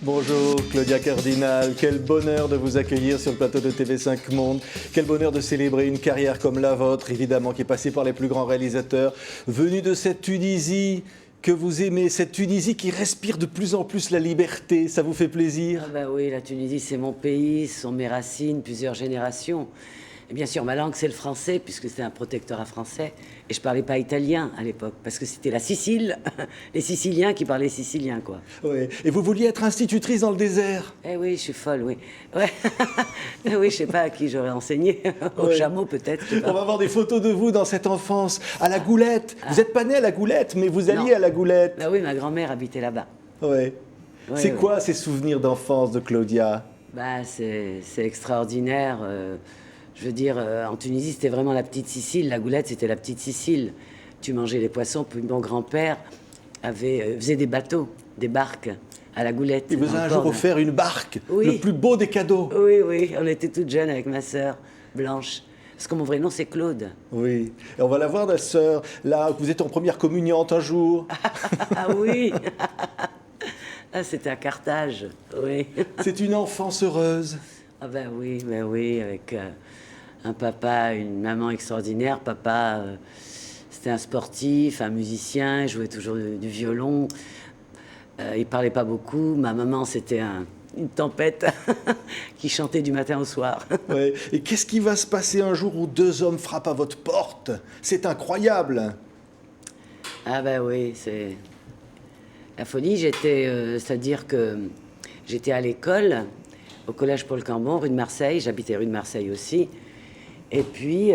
Bonjour Claudia Cardinal, quel bonheur de vous accueillir sur le plateau de TV5 Monde. Quel bonheur de célébrer une carrière comme la vôtre, évidemment, qui est passée par les plus grands réalisateurs, venus de cette Tunisie que vous aimez, cette Tunisie qui respire de plus en plus la liberté. Ça vous fait plaisir? Ah bah oui, la Tunisie, c'est mon pays, ce sont mes racines, plusieurs générations. Et bien sûr, ma langue, c'est le français, puisque c'était un protectorat français. Et je parlais pas italien à l'époque, parce que c'était la Sicile, les Siciliens qui parlaient sicilien, quoi. Oui. Et vous vouliez être institutrice dans le désert? Eh oui, je suis folle, oui. Ouais. Oui, je sais pas à qui j'aurais enseigné. Au Ouais. chameau, peut-être. je sais pas. On va voir des photos de vous dans cette enfance, à la Goulette. Vous n'êtes pas né à la Goulette, mais vous alliez Non. à la Goulette. Bah oui, ma grand-mère habitait là-bas. Ouais. Ouais, C'est ouais. quoi ces souvenirs d'enfance de Claudia? Bah, c'est extraordinaire. Je veux dire, en Tunisie, c'était vraiment la petite Sicile. La Goulette, c'était la petite Sicile. Tu mangeais les poissons. Puis mon grand-père faisait des bateaux, des barques à la Goulette. Il vous dans a le un port jour de- offert une barque, Oui. le plus beau des cadeaux. Oui, oui, on était toutes jeunes avec ma sœur, Blanche. Parce que mon vrai nom, c'est Claude. Oui, et on va la voir, la sœur, là, vous êtes en première communiante un jour. Ah oui. Ah, c'était à Carthage, oui. C'est une enfance heureuse. Ah ben oui, avec un papa, une maman extraordinaire. Papa, c'était un sportif, un musicien, il jouait toujours du violon. Il parlait pas beaucoup. Ma maman, c'était une tempête qui chantait du matin au soir. Ouais. Et qu'est-ce qui va se passer un jour où deux hommes frappent à votre porte? C'est incroyable. Ah ben oui, c'est la folie. C'est-à-dire que j'étais à l'école, au collège Paul Cambon, rue de Marseille. J'habitais rue de Marseille aussi. Et puis,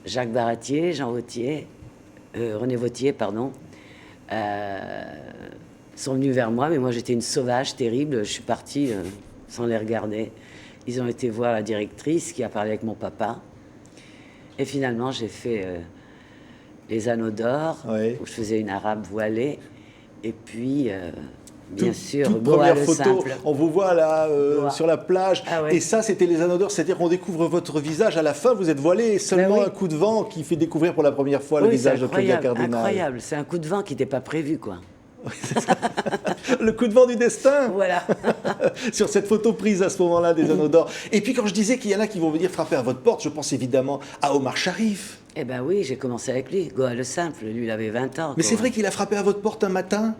Jacques Baratier, Jean Vautier, René Vautier, pardon, sont venus vers moi. Mais moi, j'étais une sauvage terrible. Je suis partie sans les regarder. Ils ont été voir la directrice qui a parlé avec mon papa. Et finalement, j'ai fait les Anneaux d'Or, Oui. où je faisais une arabe voilée. Et puis, bien sûr, Toute Goa première le photo, simple. on vous voit là Goa. sur la plage. Ah ouais. Et ça, c'était les Anneaux d'Or, c'est-à-dire qu'on découvre votre visage à la fin. Vous êtes voilé et seulement Ben oui. un coup de vent qui fait découvrir pour la première fois le Oui, c'est visage de Claudia incroyable, Cardinal. incroyable. C'est un coup de vent qui n'était pas prévu, quoi. Le coup de vent du destin. Voilà. Sur cette photo prise à ce moment-là des Anneaux d'Or. Et puis quand je disais qu'il y en a qui vont venir frapper à votre porte, je pense évidemment à Omar Sharif. Eh ben oui, j'ai commencé avec lui, Goa le simple. Lui, il avait 20 ans. Mais quoi. c'est vrai qu'il a frappé à votre porte un matin?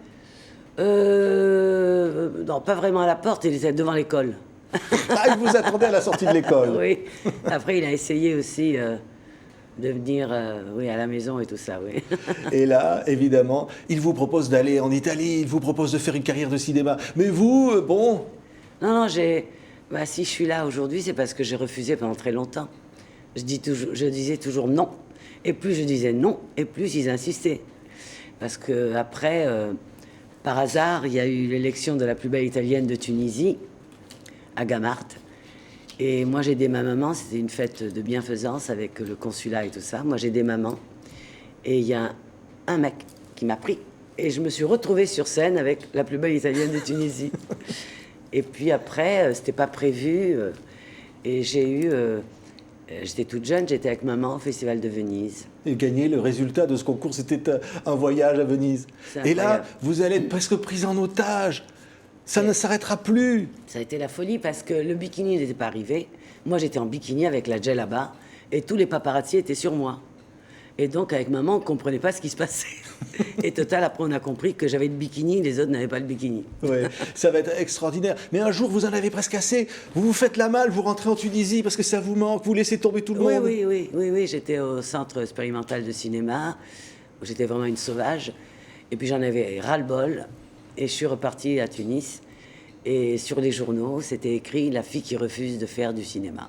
Non, pas vraiment à la porte, il était devant l'école. Ah, il vous attendait à la sortie de l'école. Oui. Après, il a essayé aussi de venir oui, à la maison et tout ça, oui. Et là, évidemment, il vous propose d'aller en Italie, il vous propose de faire une carrière de cinéma. Mais vous, bon, Non, non, bah, si je suis là aujourd'hui, c'est parce que j'ai refusé pendant très longtemps. Je disais toujours non. Et plus je disais non, et plus ils insistaient. Parce que après, par hasard, il y a eu l'élection de la plus belle italienne de Tunisie, à Gamart. Et moi, j'ai aidé ma maman. C'était une fête de bienfaisance avec le consulat et tout ça. Moi, j'ai aidé maman. Et il y a un mec qui m'a pris. Et je me suis retrouvée sur scène avec la plus belle italienne de Tunisie. Et puis après, c'était pas prévu. Et j'étais toute jeune, j'étais avec maman au Festival de Venise. et gagner le résultat de ce concours, c'était un voyage à Venise. C'est Et là, incroyable. vous allez être presque prise en otage. Ça ne s'arrêtera plus. Ça a été la folie parce que le bikini n'était pas arrivé. Moi, j'étais en bikini avec la djellaba et tous les paparazzi étaient sur moi. Et donc, avec maman, on ne comprenait pas ce qui se passait. Et total, après, on a compris que j'avais le bikini, les autres n'avaient pas le bikini. Ouais, ça va être extraordinaire. Mais un jour, vous en avez presque assez. Vous vous faites la malle, vous rentrez en Tunisie parce que ça vous manque, vous laissez tomber tout le Oui, monde. oui. J'étais au centre expérimental de cinéma, où j'étais vraiment une sauvage. Et puis, j'en avais ras-le-bol. Et je suis repartie à Tunis. Et sur les journaux, c'était écrit « La fille qui refuse de faire du cinéma ».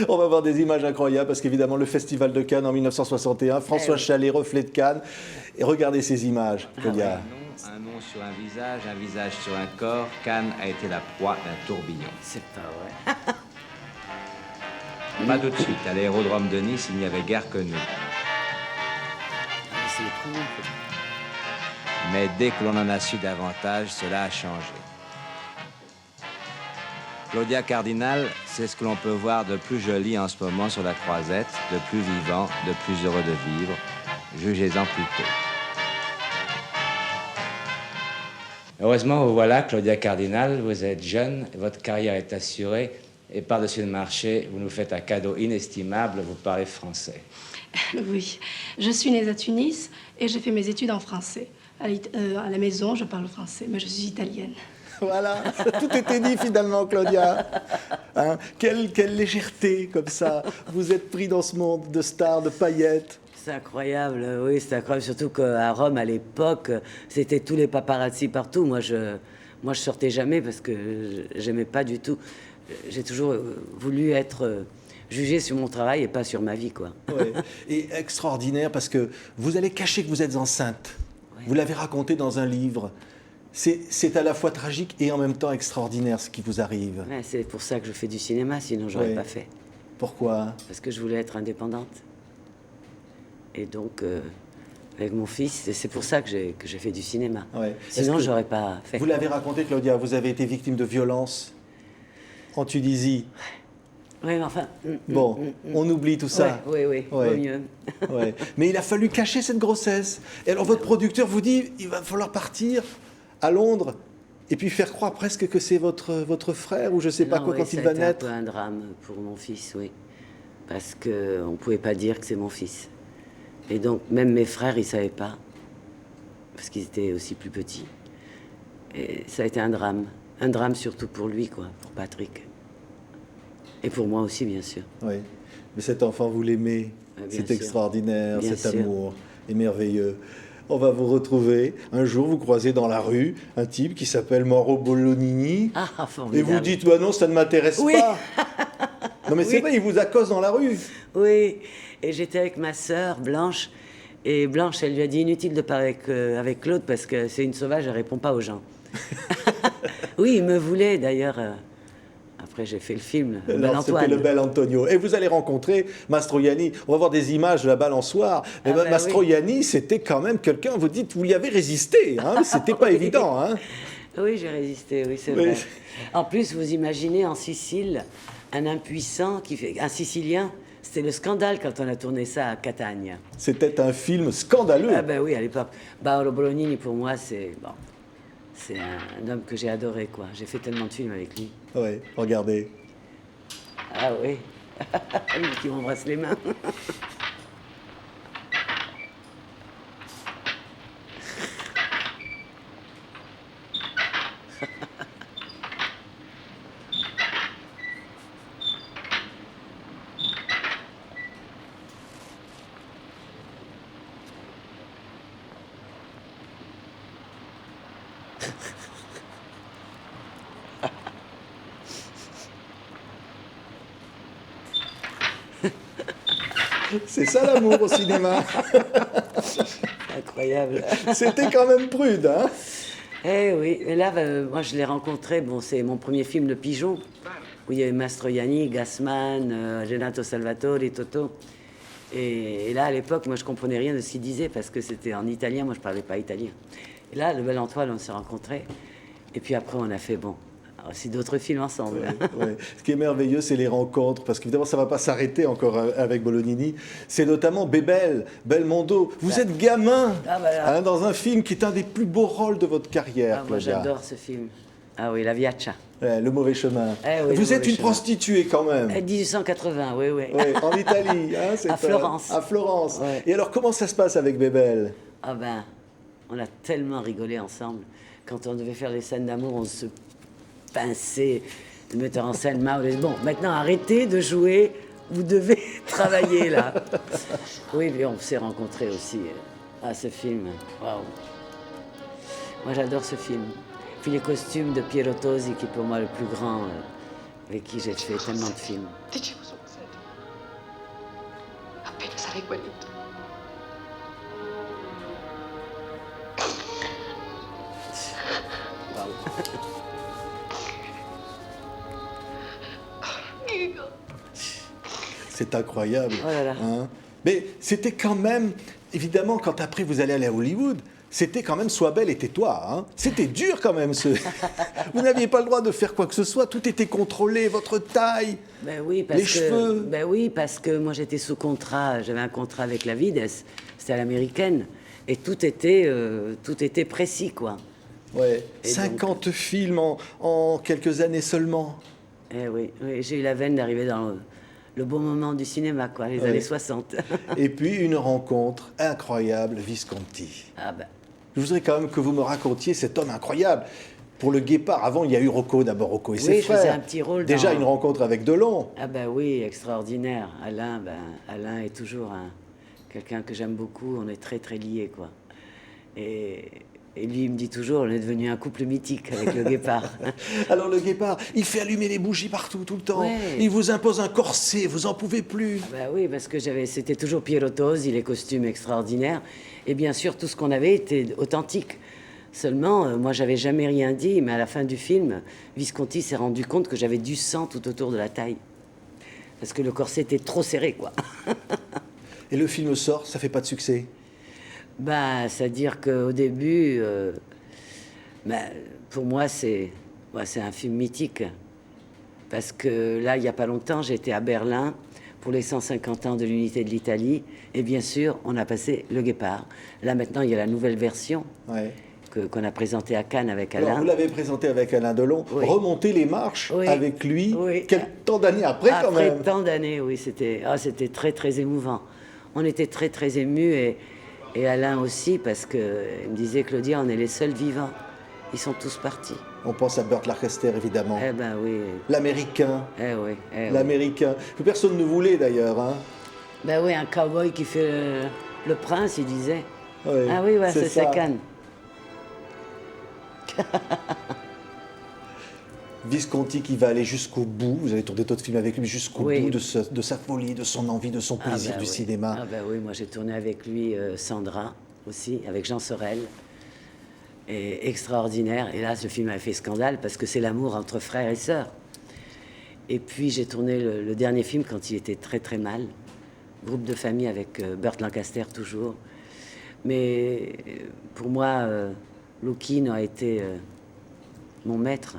On va voir des images incroyables parce qu'évidemment, le Festival de Cannes en 1961, François oui. Chalet, reflet de Cannes. Et regardez ces images, Claudia. Un nom sur un visage sur un corps. Cannes a été la proie d'un tourbillon. C'est pas vrai. Pas tout de suite. À l'aérodrome de Nice, il n'y avait guère que nous. C'est le trou. Mais dès que l'on en a su davantage, cela a changé. Claudia Cardinal, c'est ce que l'on peut voir de plus joli en ce moment sur la Croisette, de plus vivant, de plus heureux de vivre. Jugez-en plutôt. Heureusement, vous voilà, Claudia Cardinal, vous êtes jeune, votre carrière est assurée, et par-dessus le marché, vous nous faites un cadeau inestimable, vous parlez français. Oui, je suis née à Tunis et j'ai fait mes études en français. À la maison, je parle français, mais je suis italienne. Voilà, tout était dit finalement, Claudia. Hein, quelle légèreté, comme ça. Vous êtes pris dans ce monde de stars, de paillettes. C'est incroyable, oui, c'est incroyable. Surtout qu'à Rome, à l'époque, c'était tous les paparazzi partout. Moi, je sortais jamais parce que j'aimais pas du tout. J'ai toujours voulu être jugée sur mon travail et pas sur ma vie, quoi. Ouais. Et extraordinaire parce que vous allez cacher que vous êtes enceinte. Ouais. Vous l'avez raconté dans un livre. C'est à la fois tragique et en même temps extraordinaire ce qui vous arrive. Ouais, c'est pour ça que je fais du cinéma, sinon j'aurais Ouais. pas fait. Pourquoi? Parce que je voulais être indépendante. Et donc, avec mon fils, c'est pour ça que j'ai fait du cinéma. Ouais. Sinon, Est-ce que j'aurais pas fait. Vous l'avez raconté, Claudia, vous avez été victime de violences en Tunisie. Oui, mais enfin. Bon, on oublie tout ça. Oui, Ouais. vaut mieux. Ouais. Mais il a fallu cacher cette grossesse. Et alors votre producteur vous dit, il va falloir partir à Londres et puis faire croire presque que c'est votre frère ou je sais pas Non, quoi oui, quand ça il a va été naître. un peu un drame pour mon fils, oui. Parce qu'on ne pouvait pas dire que c'est mon fils. Et donc, même mes frères, ils ne savaient pas. Parce qu'ils étaient aussi plus petits. Et ça a été un drame. Un drame surtout pour lui, quoi, pour Patrick. Et pour moi aussi, bien sûr. Oui. Mais cet enfant, vous l'aimez. Bien C'est sûr. extraordinaire, Bien cet sûr. amour est merveilleux. On va vous retrouver. Un jour, vous croisez dans la rue un type qui s'appelle Mauro Bolognini. Ah, Et formidable. vous dites, bah non, ça ne m'intéresse Oui. pas. Non mais c'est Oui. vrai, il vous accoste dans la rue. Oui, et j'étais avec ma sœur Blanche, et Blanche, elle lui a dit inutile de parler avec Claude parce que c'est une sauvage, elle répond pas aux gens. Oui, il me voulait d'ailleurs. Après, j'ai fait le film, Le Bel Alors, c'était Antoine. le bel Antonio. Et vous allez rencontrer Mastroianni. On va voir des images de la balançoire. Mais Ah bah Mastroianni, c'était quand même quelqu'un, vous dites, vous y avez résisté. Hein, c'était pas Oui. évident. Hein. Oui, j'ai résisté, oui, c'est Oui. vrai. En plus, vous imaginez en Sicile, un impuissant, un Sicilien, c'était le scandale quand on a tourné ça à Catagne. C'était un film scandaleux. Ah ben oui, à l'époque. Paolo Bolognini, pour moi, c'est un homme que j'ai adoré, quoi. J'ai fait tellement de films avec lui. Oui, regardez. Ah oui, lui qui m'embrasse les mains. C'est ça l'amour au cinéma. Incroyable. C'était quand même prude. Hein. Eh oui, et là, moi je l'ai rencontré, bon, c'est mon premier film, Le Pigeon, où il y avait Mastroianni, Gassman, Renato Salvatore, Toto. Et là, à l'époque, moi je comprenais rien de ce qu'il disait parce que c'était en italien, moi je parlais pas italien. Et là, Le Bel Antoine, on s'est rencontrés. Et puis après, on a fait, bon, aussi d'autres films ensemble. Ouais. Ce qui est merveilleux, c'est les rencontres, parce qu'évidemment, ça ne va pas s'arrêter encore avec Bolognini. C'est notamment Bébel, Belmondo. Vous êtes gamin Ah, bah là. hein, dans un film qui est un des plus beaux rôles de votre carrière, Ah, moi Claudia. j'adore ce film. Ah oui, La Viaccia. Ouais, Le mauvais chemin. Eh oui, Vous Le êtes mauvais une chemin. prostituée quand même. 1880, oui, oui. Ouais, en Italie. Hein, c'est À Florence. À Florence. Ouais. Et alors, comment ça se passe avec Bébel? Ah ben, on a tellement rigolé ensemble. Quand on devait faire les scènes d'amour, on se pinçait. Le metteur en scène, Mao, disait, bon, maintenant arrêtez de jouer, vous devez travailler là. Oui, puis on s'est rencontrés aussi à ce film. Waouh. Moi j'adore ce film. Puis les costumes de Piero Tosi, qui est pour moi le plus grand, avec qui j'ai fait tellement de films. Dicevo sul set. Appena sarei guarito. Guido. C'est incroyable. Oh là là. Hein. Mais c'était quand même, évidemment, quand après vous allez aller à Hollywood, c'était quand même Sois belle et tais-toi. Hein. C'était dur quand même. Vous n'aviez pas le droit de faire quoi que ce soit. Tout était contrôlé, votre taille. Ben oui, parce Les que, cheveux. Ben oui, parce que moi j'étais sous contrat, j'avais un contrat avec la Vides, c'était à l'américaine, et tout était précis, quoi. Ouais. Et 50 films en quelques années seulement. Eh oui, oui, j'ai eu la veine d'arriver dans le bon moment du cinéma, quoi, les Ouais. années 60. Et puis une rencontre incroyable, Visconti. Ah ben, Je voudrais quand même que vous me racontiez cet homme incroyable. Pour le Guépard, avant il y a eu Rocco, d'abord Rocco et ses oui, je frères. faisais un petit rôle Déjà dans... une rencontre avec Delon. Ah ben oui, extraordinaire. Alain, Alain est toujours quelqu'un que j'aime beaucoup. On est très très liés, quoi. Et, et lui, il me dit toujours, on est devenu un couple mythique avec le Guépard. Alors le Guépard, il fait allumer les bougies partout, tout le temps. Ouais. Il vous impose un corset, vous en pouvez plus. Ben oui, parce que c'était toujours Piero Tosi, les costumes extraordinaires. Et bien sûr, tout ce qu'on avait était authentique. Seulement, moi, j'avais jamais rien dit, mais à la fin du film, Visconti s'est rendu compte que j'avais du sang tout autour de la taille. Parce que le corset était trop serré, quoi. Et le film sort, ça fait pas de succès. Bah, c'est-à-dire qu'au début, bah, pour moi, c'est un film mythique. Parce que là, il n'y a pas longtemps, j'étais à Berlin pour les 150 ans de l'unité de l'Italie. Et bien sûr, on a passé Le Guépard. Là, maintenant, il y a la nouvelle version Ouais. qu'on a présentée à Cannes avec Alors, Alain. vous l'avez présenté avec Alain Delon, Oui. remonter les marches Oui. avec lui, Oui. quel temps d'années après quand Après même. tant d'années, oui, c'était très, très émouvant. On était très, très émus et Alain aussi, parce qu'il me disait, Claudia, on est les seuls vivants. Ils sont tous partis. On pense à Burt Lancaster évidemment, Eh ben oui, l'américain, oui. l'américain, que personne ne voulait d'ailleurs. Hein. Ben oui, un cow-boy qui fait le prince, il disait. Ouais, Ah oui, ouais, c'est ça. Cannes. Visconti qui va aller jusqu'au bout, vous avez tourné d'autres films avec lui, mais jusqu'au Oui. bout de sa folie, de son envie, de son plaisir ben du oui. cinéma. Ah ben oui, moi j'ai tourné avec lui Sandra aussi, avec Jean Sorel. Et extraordinaire. Et là, ce film a fait scandale parce que c'est l'amour entre frères et sœurs. Et puis j'ai tourné le dernier film quand il était très très mal. Groupe de famille avec Burt Lancaster toujours. Mais pour moi, Lokin a été mon maître.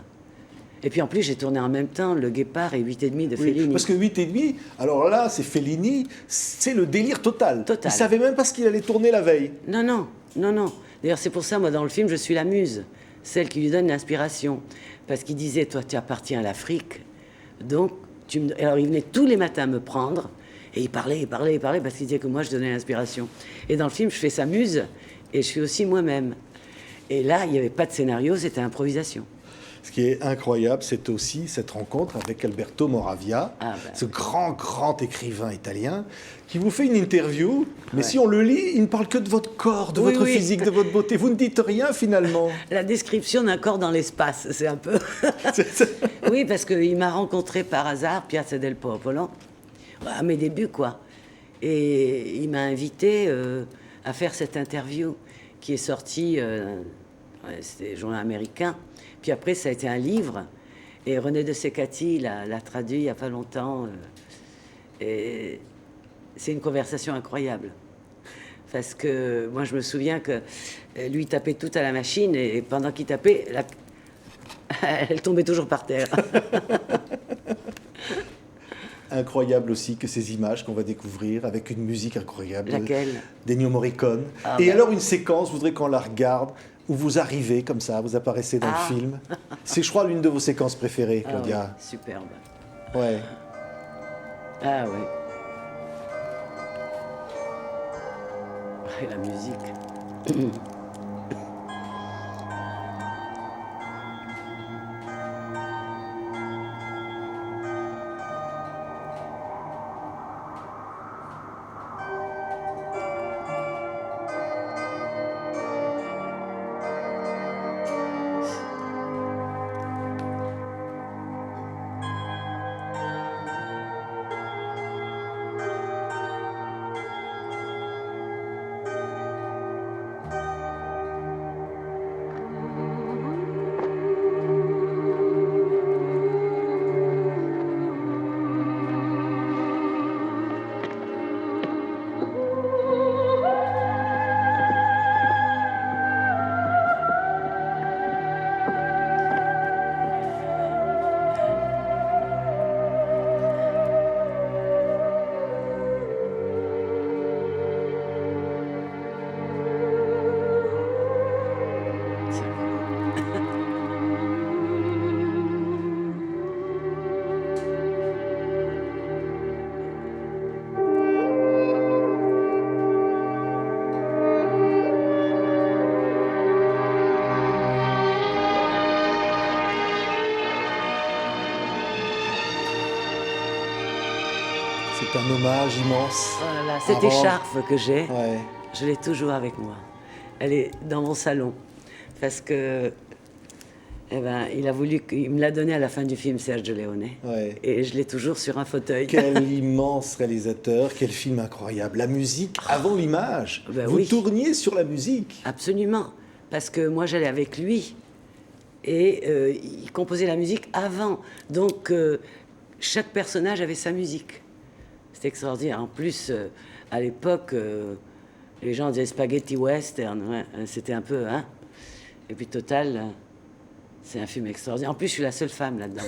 Et puis en plus, j'ai tourné en même temps Le Guépard et 8 et demi de Oui, Fellini. parce que 8 et demi, alors là, c'est Fellini, c'est le délire total. Total. Il savait même pas ce qu'il allait tourner la veille. Non, non, non, non. D'ailleurs, c'est pour ça, moi, dans le film, je suis la muse, celle qui lui donne l'inspiration. Parce qu'il disait, toi, tu appartiens à l'Afrique, donc, alors il venait tous les matins me prendre, et il parlait, parce qu'il disait que moi, je donnais l'inspiration. Et dans le film, je fais sa muse, et je suis aussi moi-même. Et là, il n'y avait pas de scénario, c'était improvisation. Ce qui est incroyable, c'est aussi cette rencontre avec Alberto Moravia, Ah ben. ce grand écrivain italien, qui vous fait une interview, mais Ouais. si on le lit, il ne parle que de votre corps, de Oui, votre oui. physique, de votre beauté. Vous ne dites rien finalement. La description d'un corps dans l'espace, c'est un peu... C'est- Oui, parce qu'il m'a rencontré par hasard, Piazza del Popolo, à mes débuts, quoi. Et il m'a invité à faire cette interview qui est sortie, c'était journal américain. Puis après, ça a été un livre. Et René de Secati l'a traduit il n'y a pas longtemps. Et c'est une conversation incroyable. Parce que moi, je me souviens que lui tapait tout à la machine et pendant qu'il tapait, elle tombait toujours par terre. Incroyable aussi que ces images qu'on va découvrir avec une musique incroyable. Laquelle? d'Ennio Morricone. Ah Et ben. alors une séquence, je voudrais qu'on la regarde, où vous arrivez comme ça, vous apparaissez dans Ah. le film. C'est, je crois, l'une de vos séquences préférées, Ah Claudia. ouais, superbe. Ouais. Ah ouais. Et la musique. un hommage immense. Oh là là, cette Avant. écharpe que j'ai, Ouais. je l'ai toujours avec moi. Elle est dans mon salon. Parce que, eh ben, il me l'a donnée à la fin du film, Sergio Leone. Ouais. Et je l'ai toujours sur un fauteuil. Quel immense réalisateur, quel film incroyable. La musique avant l'image. Ben Vous oui. tourniez sur la musique. Absolument. Parce que moi, j'allais avec lui. Et il composait la musique avant. Donc, chaque personnage avait sa musique. C'était extraordinaire. En plus, à l'époque, les gens disaient spaghetti western. Ouais, c'était un peu... Hein. Et puis, Total, c'est un film extraordinaire. En plus, je suis la seule femme là-dedans.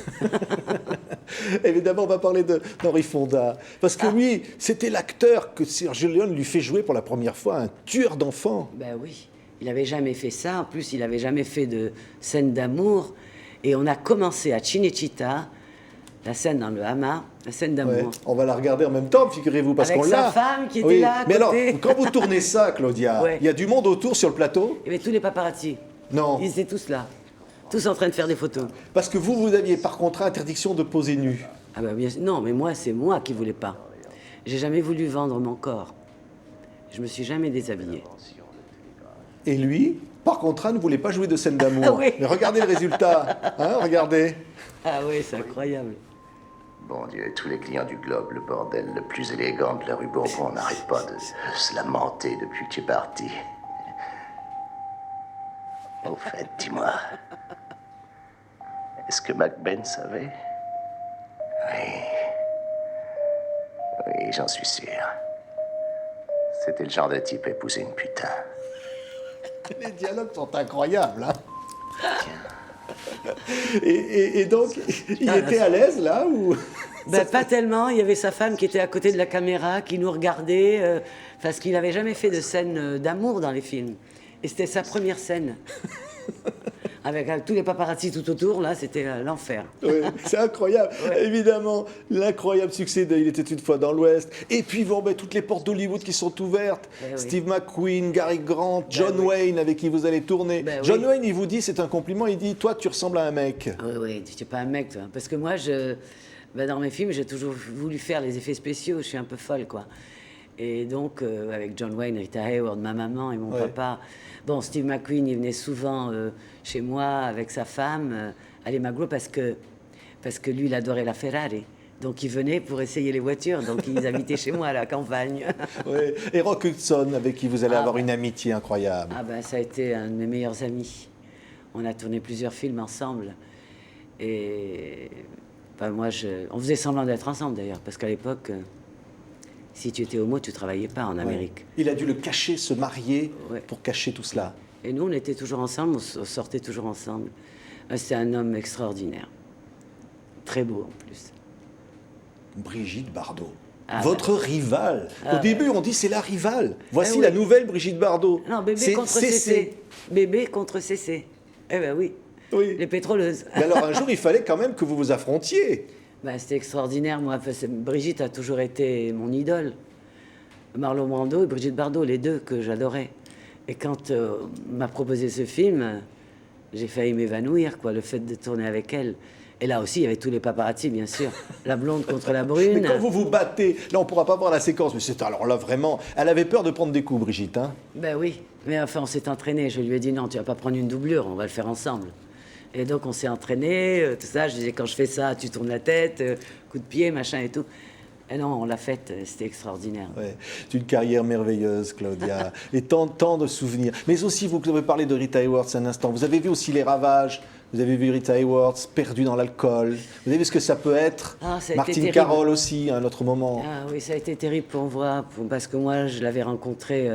Évidemment, on va parler d'Henri Fonda. Parce que lui, c'était l'acteur que Sergio Leone lui fait jouer pour la première fois, un tueur d'enfants. Ben oui, il n'avait jamais fait ça. En plus, il n'avait jamais fait de scène d'amour. Et on a commencé à Cinecittà, la scène dans le hammam, la scène d'amour. Ouais. On va la regarder en même temps, figurez-vous, parce Avec qu'on sa l'a. femme qui était Oui. là à Mais alors, côté. quand vous tournez ça, Claudia, Ouais. il y a du monde autour sur le plateau? Il y avait tous les paparazzis. Non. Ils étaient tous là. Tous en train de faire des photos. Parce que vous aviez par contrat interdiction de poser nu. Ah ben bien sûr. Non, mais moi, c'est moi qui voulais pas. J'ai jamais voulu vendre mon corps. Je me suis jamais déshabillée. Et lui, par contrat, ne voulait pas jouer de scène d'amour. Ah oui. Mais regardez le résultat. Hein, regardez. Ah oui, c'est incroyable. Bon Dieu, tous les clients du Globe, le bordel le plus élégant de la rue Bourbon, n'arrête pas de se lamenter depuis que tu es parti. Au fait, dis-moi, est-ce que Macben savait? Oui. Oui, j'en suis sûr. C'était le genre de type à épouser une putain. Les dialogues sont incroyables. Hein. Et donc, il était à l'aise là ou... Ben, pas tellement. Il y avait sa femme qui était à côté de la caméra, qui nous regardait, parce qu'il n'avait jamais fait de scène d'amour dans les films. Et c'était sa première scène. Avec tous les paparazzis tout autour, là, c'était l'enfer. Oui, c'est incroyable. Évidemment, l'incroyable succès de Il était une fois dans l'Ouest. Et puis, bon, ben, toutes les portes d'Hollywood qui sont ouvertes. Ben oui. Steve McQueen, Gary Grant, John oui. Wayne avec qui vous allez tourner. Ben John oui. Wayne, il vous dit, c'est un compliment, il dit, toi, tu ressembles à un mec. Oui, oui, tu n'es pas un mec, toi. Parce que moi, ben, dans mes films, j'ai toujours voulu faire les effets spéciaux. Je suis un peu folle, quoi. Et donc, avec John Wayne, Rita Hayworth, ma maman et mon Ouais. papa. Bon, Steve McQueen, il venait souvent chez moi avec sa femme, à l'Emagro, parce que lui, il adorait la Ferrari. Donc, il venait pour essayer les voitures. Donc, ils habitaient chez moi à la campagne. Oui. Et Rock Hudson, avec qui vous allez Ah, avoir ben. une amitié incroyable. Ah ben, ça a été un de mes meilleurs amis. On a tourné plusieurs films ensemble. Et ben, moi, on faisait semblant d'être ensemble d'ailleurs, parce qu'à l'époque, si tu étais homo, tu travaillais pas en Ouais. Amérique. Il a dû le cacher, se marier Ouais. pour cacher tout cela. Et nous, on était toujours ensemble, on sortait toujours ensemble. C'est un homme extraordinaire. Très beau en plus. Brigitte Bardot. Ah, Votre rivale. Au début, on dit c'est la rivale. Voici oui. la nouvelle Brigitte Bardot. Non, bébé C'est contre CC. CC. Bébé contre CC. Eh ben oui, Oui. les pétroleuses. Mais alors un jour, il fallait quand même que vous vous affrontiez. Ben, c'était extraordinaire, moi. Enfin, Brigitte a toujours été mon idole. Marlon Brando et Brigitte Bardot, les deux que j'adorais. Et quand on m'a proposé ce film, j'ai failli m'évanouir, quoi, le fait de tourner avec elle. Et là aussi, il y avait tous les paparazzi, bien sûr. La blonde contre la brune. Mais quand vous vous battez, là on ne pourra pas voir la séquence, mais c'est alors là vraiment... Elle avait peur de prendre des coups, Brigitte. Hein. Ben oui, mais enfin, on s'est entraîné. Je lui ai dit non, tu vas pas prendre une doublure, on va le faire ensemble. Et donc, on s'est entraîné, tout ça. Je disais, quand je fais ça, tu tournes la tête, coup de pied, machin et tout. Et non, on l'a faite, c'était extraordinaire. Ouais. C'est une carrière merveilleuse, Claudia. Et tant de souvenirs. Mais aussi, vous avez parlé de Rita Hayworth un instant. Vous avez vu aussi les ravages. Vous avez vu Rita Hayworth perdue dans l'alcool. Vous avez vu ce que ça peut être. Ah, ça a été Martine terrible. Carole aussi, à un autre moment. Ah oui, ça a été terrible pour moi, parce que moi, je l'avais rencontrée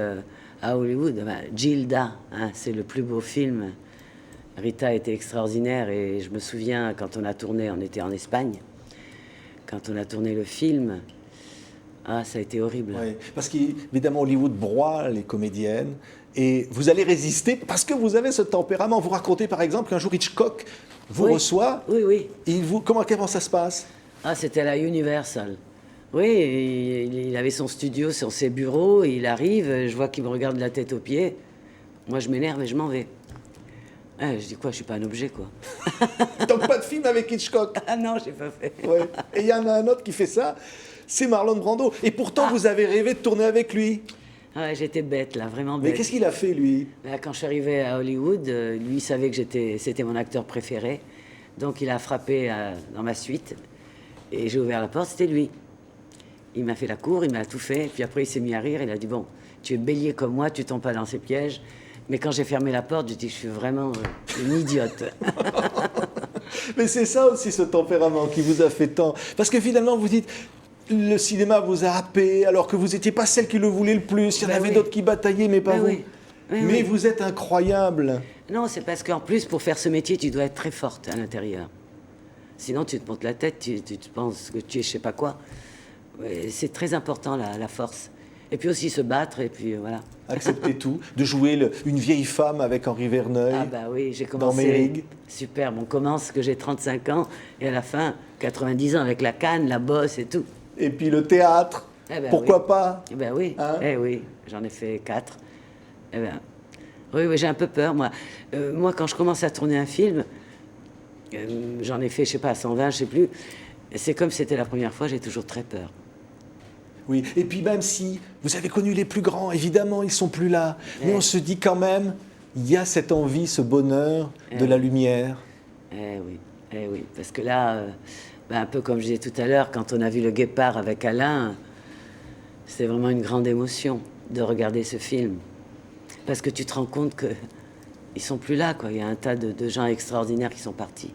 à Hollywood. Ben, Gilda, hein, c'est le plus beau film. Rita était extraordinaire et je me souviens, quand on a tourné, on était en Espagne, quand on a tourné le film, ah, ça a été horrible. Oui, parce qu'évidemment, Hollywood broie les comédiennes et vous allez résister parce que vous avez ce tempérament. Vous racontez par exemple qu'un jour Hitchcock vous Oui. reçoit. Oui, oui. Et comment ça se passe? Ah, c'était à la Universal. Oui, il avait son studio sur ses bureaux, il arrive, je vois qu'il me regarde de la tête aux pieds. Moi, je m'énerve et je m'en vais. Ah, je dis quoi, je suis pas un objet, quoi. Donc pas de film avec Hitchcock. Ah non, j'ai pas fait. Ouais. Et il y en a un autre qui fait ça. c'est Marlon Brando. Et pourtant, Ah. vous avez rêvé de tourner avec lui. Ouais, j'étais bête, là, vraiment Mais bête. qu'est-ce qu'il a fait, lui? Là, quand je suis arrivée à Hollywood, lui, il savait que c'était mon acteur préféré. Donc, il a frappé dans ma suite. Et j'ai ouvert la porte, c'était lui. Il m'a fait la cour, il m'a tout fait. Puis après, il s'est mis à rire. Il a dit, bon, tu es bélier comme moi, tu tombes pas dans ces pièges. Mais quand j'ai fermé la porte, j'ai dit, je suis vraiment une idiote. Mais c'est ça aussi, ce tempérament qui vous a fait tant. Parce que finalement, vous dites, le cinéma vous a happé, alors que vous n'étiez pas celle qui le voulait le plus. Il y en Ben avait oui. d'autres qui bataillaient, mais pas Ben vous. oui. Ben Mais oui. vous êtes incroyable. Non, c'est parce qu'en plus, pour faire ce métier, tu dois être très forte à l'intérieur. Sinon, tu te montes la tête, tu te penses que tu es je sais pas quoi. Ouais, c'est très important, la force. Et puis aussi se battre, et puis voilà. Accepter tout, de jouer une vieille femme avec Henri Verneuil. Ah bah oui, j'ai Dans commencé... Meyrig. Superbe, on commence que j'ai 35 ans, et à la fin, 90 ans, avec la canne, la bosse et tout. Et puis le théâtre, Eh ben pourquoi oui. pas? Eh ben oui, Hein? eh oui, j'en ai fait 4. Eh ben, oui, oui, j'ai un peu peur, moi. Moi, quand je commence à tourner un film, j'en ai fait, je sais pas, 120, je sais plus. C'est comme si c'était la première fois, j'ai toujours très peur. Oui, et puis même si vous avez connu les plus grands, évidemment, ils sont plus là. Mais on se dit quand même, il y a cette envie, ce bonheur de la lumière. Eh oui, parce que là, un peu comme je disais tout à l'heure, quand on a vu Le Guépard avec Alain, c'est vraiment une grande émotion de regarder ce film. Parce que tu te rends compte qu'ils sont plus là, quoi. Il y a un tas de gens extraordinaires qui sont partis.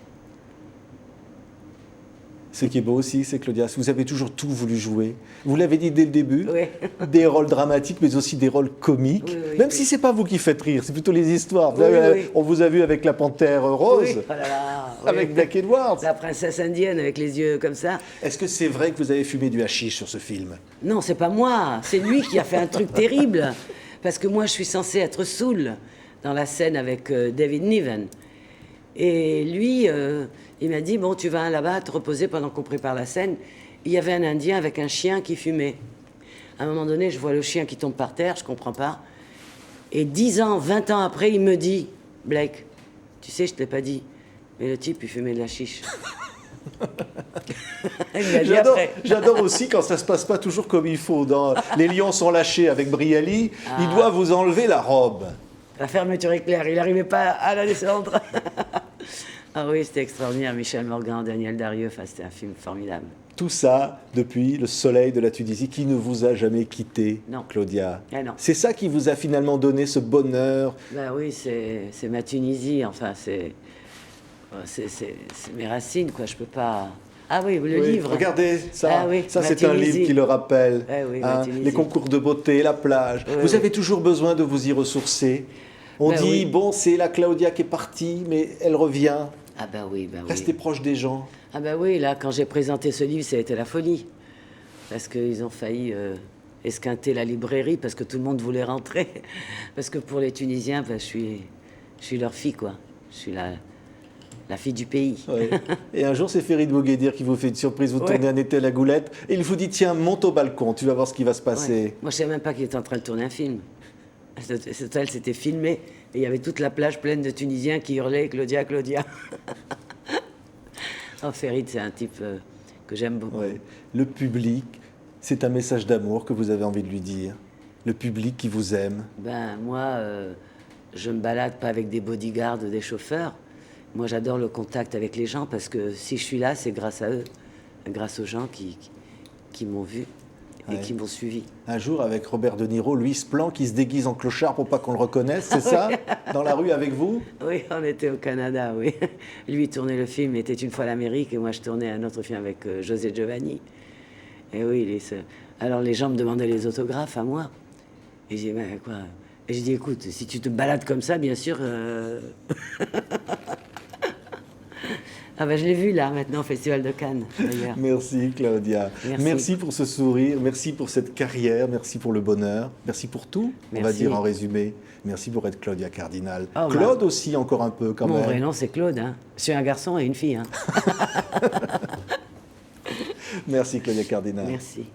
Ce qui est beau aussi, c'est Claudia, vous avez toujours tout voulu jouer. Vous l'avez dit dès le début, Oui. des rôles dramatiques, mais aussi des rôles comiques. Oui, oui, même oui. si c'est pas vous qui faites rire, c'est plutôt les histoires. Oui, oui. On vous a vu avec la Panthère Rose, Oui, oh là là, oui. avec Black Edwards. La princesse indienne avec les yeux comme ça. Est-ce que c'est vrai que vous avez fumé du hashish sur ce film? Non, c'est pas moi, c'est lui qui a fait un truc terrible. Parce que moi, je suis censée être saoul dans la scène avec David Niven. Et lui, il m'a dit, bon, tu vas là-bas te reposer pendant qu'on prépare la scène. Il y avait un Indien avec un chien qui fumait. À un moment donné, je vois le chien qui tombe par terre, je comprends pas. Et 10 ans, 20 ans après, il me dit, Blake, tu sais, je te l'ai pas dit, mais le type, il fumait de la chiche. Il m'a dit après. J'adore aussi quand ça se passe pas toujours comme il faut. Dans Les lions sont lâchés avec Brialy, il doit vous enlever la robe. La fermeture éclair, il n'arrivait pas à la descendre. Ah oui, c'était extraordinaire. Michel Morgan, Daniel Darieux, enfin, c'était un film formidable. Tout ça depuis le soleil de la Tunisie qui ne vous a jamais quitté, Non. Claudia. Eh non. C'est ça qui vous a finalement donné ce bonheur. Ben oui, c'est ma Tunisie, enfin, c'est mes racines, quoi. Je peux pas. Ah oui, le Oui, livre. regardez, ça, Ah oui, ça ma c'est un Tunisie. livre qui le rappelle. Eh oui, ma Tunisie. Les concours de beauté, la plage. Oui, vous oui. avez toujours besoin de vous y ressourcer. On Ben dit, oui. bon, c'est la Claudia qui est partie, mais elle revient. Ah ben oui, ben oui. Restez proche des gens. Ah ben oui, là, quand j'ai présenté ce livre, ça a été la folie. Parce qu'ils ont failli esquinter la librairie, parce que tout le monde voulait rentrer. Parce que pour les Tunisiens, ben, je suis leur fille, quoi. Je suis la fille du pays. Ouais. Et un jour, c'est Ferid Bouguedir qui vous fait une surprise. Vous Ouais. tournez un été à la Goulette et il vous dit, tiens, monte au balcon, tu vas voir ce qui va se passer. Ouais. Moi, je savais même pas qu'il était en train de tourner un film. Cet hôtel, c'était filmé. Et il y avait toute la plage pleine de Tunisiens qui hurlaient « Claudia, Claudia ». Oh, Ferid, c'est un type que j'aime beaucoup. Ouais. Le public, c'est un message d'amour que vous avez envie de lui dire. Le public qui vous aime. Ben, moi, je me balade pas avec des bodyguards ou des chauffeurs. Moi, j'adore le contact avec les gens parce que si je suis là, c'est grâce à eux, grâce aux gens qui m'ont vu et Ouais. qui m'ont suivi. Un jour, avec Robert De Niro, lui, il se planque, il se déguise en clochard pour pas qu'on le reconnaisse, c'est ça? Dans la rue avec vous? Oui, on était au Canada, oui. Lui tournait le film « Était une fois l'Amérique » et moi, je tournais un autre film avec José Giovanni. Et oui, alors les gens me demandaient les autographes à moi. Et j'ai dit, mais quoi? Et j'ai dit, écoute, si tu te balades comme ça, bien sûr... Ah ben, je l'ai vu là, maintenant, au Festival de Cannes, d'ailleurs. Merci Claudia. Merci. Pour ce sourire, merci pour cette carrière, merci pour le bonheur, merci pour tout, on va Merci. dire en résumé. Merci pour être Claudia Cardinal. Oh, Claude aussi, encore un peu quand Mon même. vrai nom, c'est Claude. Hein. Je suis un garçon et une fille. Hein. Merci Claudia Cardinal. Merci.